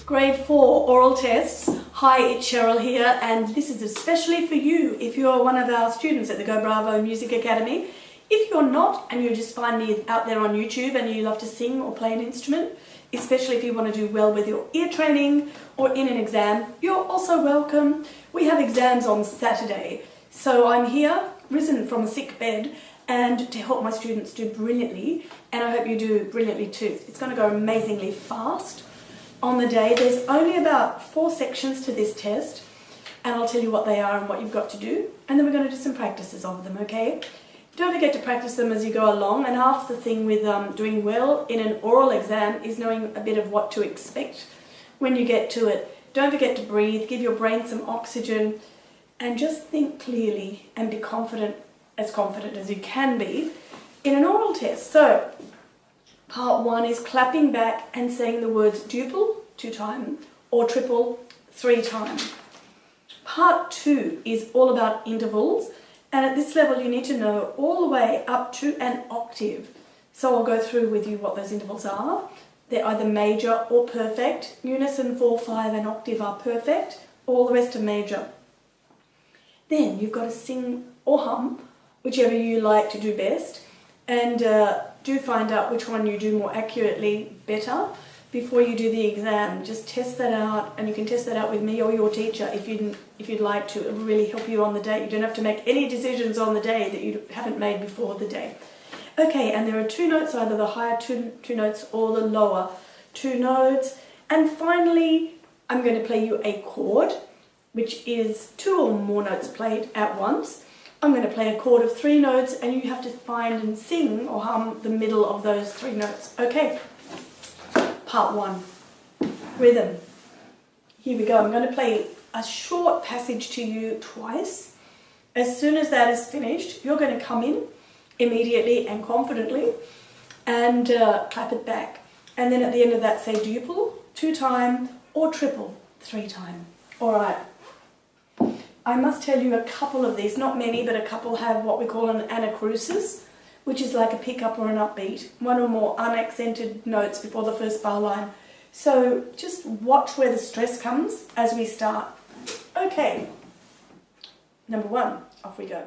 Grade 4 oral tests. Hi, it's Cheryl here, and this is especially for you if you're one of our students at the Go Bravo Music Academy. If you're not and you just find me out there on YouTube and you love to sing or play an instrument, especially if you want to do well with your ear training or in an exam, you're also welcome. We have exams on Saturday, so I'm here, risen from a sick bed, and to help my students do brilliantly, and I hope you do brilliantly too. It's going to go amazingly fast. On the day, there's only about 4 sections to this test, and I'll tell you what they are and what you've got to do, and then we're going to do some practices of them, okay? Don't forget to practice them as you go along, and half the thing with doing well in an oral exam is knowing a bit of what to expect when you get to it. Don't forget to breathe, give your brain some oxygen, and just think clearly and be confident as you can be in an oral test. So, part 1 is clapping back and saying the words duple 2 times or triple 3 times. Part 2 is all about intervals, and at this level you need to know all the way up to an octave. So I'll go through with you what those intervals are. They're either major or perfect. Unison, 4, 5 and octave are perfect. All the rest are major. Then you've got to sing or hum, whichever you like to do best, and do find out which one you do more accurately better before you do the exam. Just test that out, and you can test that out with me or your teacher if you'd like to. It will really help you on the day. You don't have to make any decisions on the day that you haven't made before the day. Okay, and there are 2 notes, either the higher two notes or the lower 2 notes. And finally, I'm going to play you a chord, which is 2 or more notes played at once. I'm going to play a chord of 3 notes, and you have to find and sing or hum the middle of those 3 notes. Okay, part 1, rhythm. Here we go. I'm going to play a short passage to you twice. As soon as that is finished, you're going to come in immediately and confidently and clap it back. And then at the end of that, say duple 2 times or triple 3 times. All right. I must tell you a couple of these, not many, but a couple have what we call an anacrusis, which is like a pickup or an upbeat, 1 or more unaccented notes before the first bar line. So just watch where the stress comes as we start. Okay, number 1, off we go.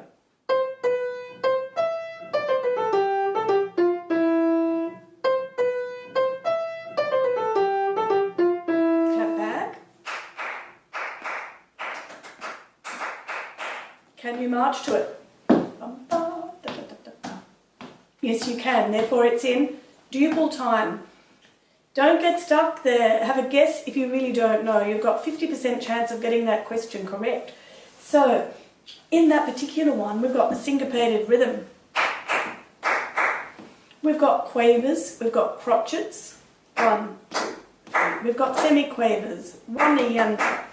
Can you march to it? Yes, you can. Therefore, it's in duple time. Don't get stuck there. Have a guess if you really don't know. You've got 50% chance of getting that question correct. So, in that particular one, we've got the syncopated rhythm. We've got quavers. We've got crotchets. 1, 2, 3. We've got semiquavers. 1 a younger.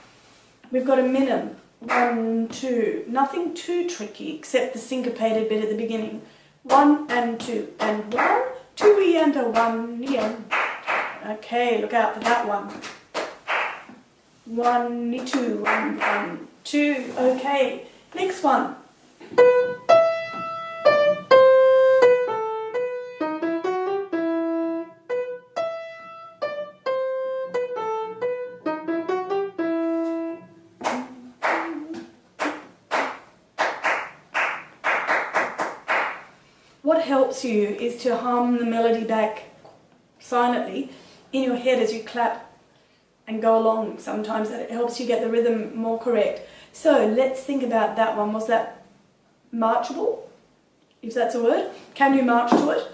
We've got a minim. 1, 2, nothing too tricky except the syncopated bit at the beginning. 1 and 2, and 1, 2 and a 1 yen. Okay, look out for that one. 1, 2, 1, 1, 2. Okay, next one. What helps you is to hum the melody back silently in your head as you clap and go along. Sometimes that helps you get the rhythm more correct. So let's think about that one. Was that marchable? If that's a word. Can you march to it?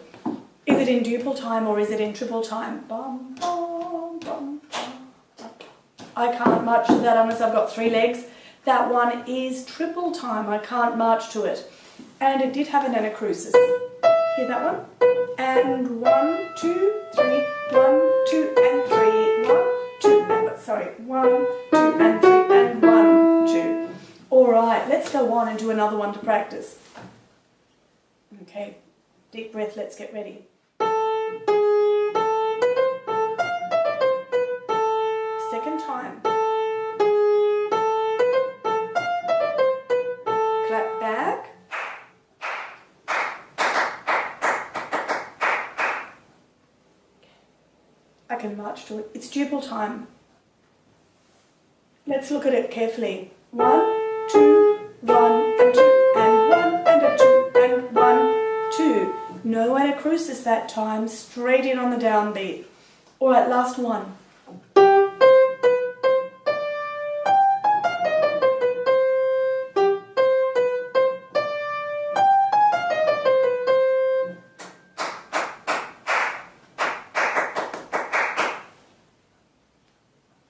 Is it in duple time or is it in triple time? Bum, bum, bum, bum. I can't march to that unless I've got 3 legs. That one is triple time. I can't march to it. And it did have an anacrusis. Hear that one? And 1, 2, 3, 1, 2, and 3, 1, 2, and, sorry, 1, 2, and 3, and 1, 2. All right, let's go on and do another one to practice. Okay, deep breath, let's get ready. Second time. Clap back. I can march to it. It's duple time. Let's look at it carefully. 1, 2, 1 and 2, and 1 and a 2, and 1, 2. No anacrusis that time, straight in on the downbeat. Alright, last one.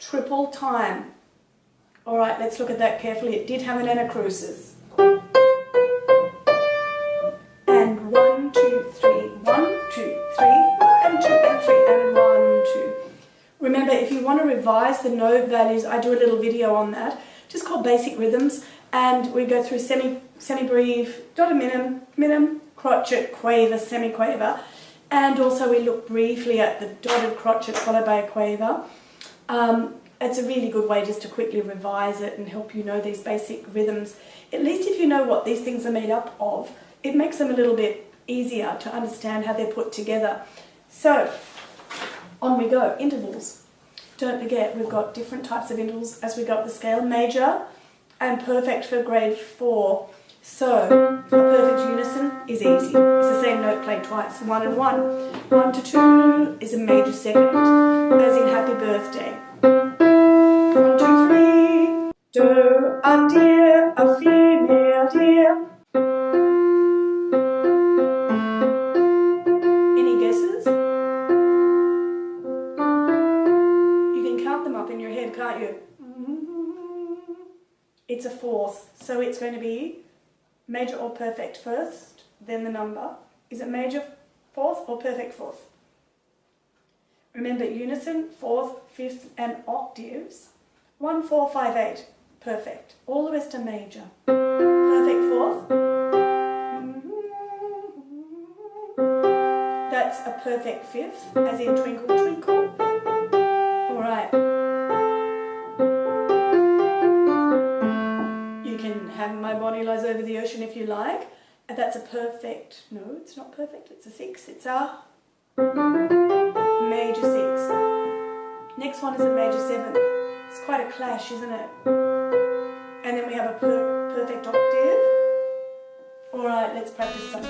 Triple time. Alright, let's look at that carefully. It did have an anacrusis. And 1, 2, 3, 1, 2, 3, and 2, and 3, and 1, 2. Remember, if you want to revise the note values, I do a little video on that, just called Basic Rhythms, and we go through semi-breve, dotted minim, crotchet, quaver, semi-quaver, and also we look briefly at the dotted crotchet followed by a quaver. It's a really good way just to quickly revise it and help you know these basic rhythms. At least if you know what these things are made up of, it makes them a little bit easier to understand how they're put together. So, on we go. Intervals. Don't forget, we've got different types of intervals as we go up the scale. Major and perfect for grade 4. So, a perfect unison is easy. It's the same note played twice. 1 and 1. 1 to 2 is a major second, as in Happy Birthday. 1, 2, 3. Do, a deer, a female deer. Any guesses? You can count them up in your head, can't you? It's a fourth, so it's going to be major or perfect first, then the number. Is it major fourth or perfect fourth? Remember, unison, fourth, fifth, and octaves. 1, 4, 5, 8. Perfect. All the rest are major. Perfect fourth. That's a perfect fifth, as in twinkle, twinkle. Alright. You can have My Body Lies Over the Ocean if you like. And that's a perfect, no, it's not perfect, it's a 6. It's a major 6. Next one is a major 7. It's quite a clash, isn't it? And then we have a perfect octave. Alright, let's practice some.